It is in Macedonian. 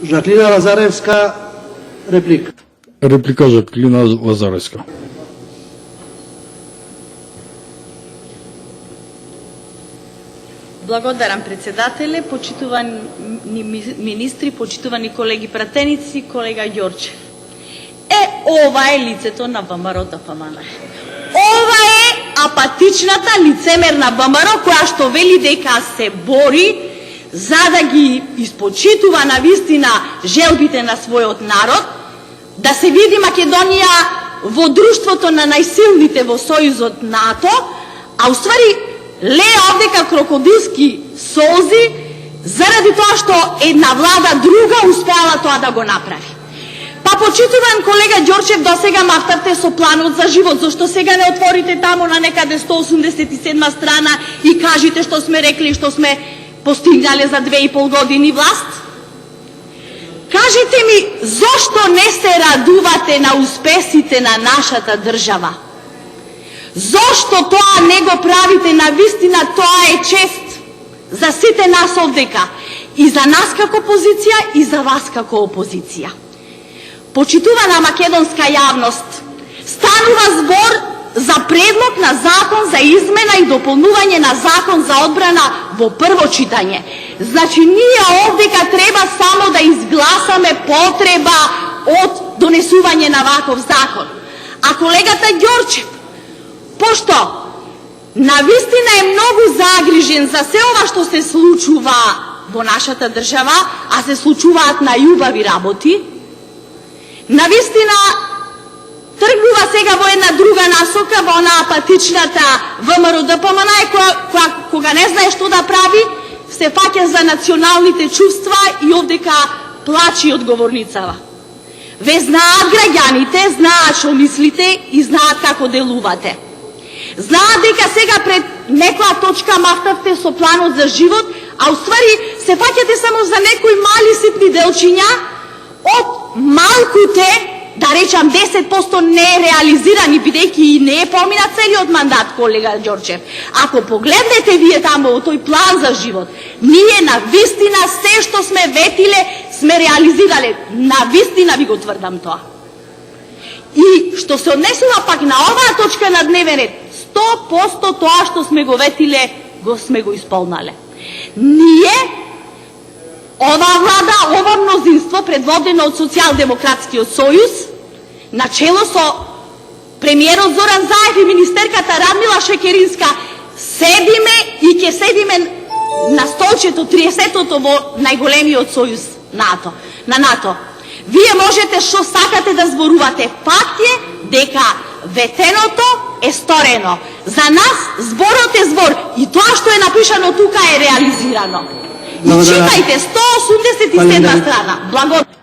Жаклина Лазаревска, реплика. Реплика Жаклина Лазаревска. Благодарам, председателе, почитувани министри, почитувани колеги пратеници, колега Ѓорчев. Ова е лицето на ВМРО ДПМН. Ова е апатичната лицемерна ВМРО која што вели дека се бори за да ги испочитува на вистина желбите на својот народ, да се види Македонија во друштвото на најсилните во Сојузот НАТО, а уствари леја овдека крокодилски солзи заради тоа што една влада друга успеала тоа да го направи. Па почитуван колега Ѓорчев, досега мафтавте со планот за живот, зашто сега не отворите таму на некаде 187 страна и кажете што сме рекли, што сме постигнале за 2,5 години власт? Кажете ми, зошто не се радувате на успесите на нашата држава? Зошто тоа не го правите? На вистина тоа е чест за сите нас овдека, и за нас како позиција, и за вас како опозиција. Почитувана македонска јавност, станува збор за предлог на закон за измена и дополнување на закон за одбрана во прво читање. Значи, ние овдека треба само да изгласаме потреба од донесување на ваков закон. А колегата Ѓорчев, пошто навистина е многу загрижен за се ова што се случува во нашата држава, а се случуваат најубави работи, навистина тргнува сега во една друга насока, во она апатичната ВМРО ДПМН, кога не знае што да прави, се фаќа за националните чувства и овдека плачи од говорницава. Ве знаат граѓаните, знаат што мислите и знаат како делувате. Знаат дека сега пред некоја точка мафтавте со планот за живот, а уствари се фаќате само за некои мали ситни делчиња од малкуте, да речам 10% нереализирани, бидејќи и не е помина целиот мандат, колега Ѓорчев. Ако погледнете вие таму во тој план за живот, ние на вистина се што сме ветиле сме реализирале. На вистина ви го тврдам тоа. И што се однесува пак на оваа точка на дневен ред, 100% тоа што сме го ветиле, сме го исполнале. Ние, оваа влада, ова мнозинство, предводено од Социјалдемократскиот сојуз, начело со премиерот Зоран Заев и министерката Радмила Шекеринска, седиме и ќе седиме на столчето 30-тото во најголемиот сојуз на НАТО. Вие можете што сакате да зборувате. Факт е дека ветеното е сторено. За нас зборот е збор и тоа што е напишано тука е реализирано. И читајте 187 страна. Благодарам.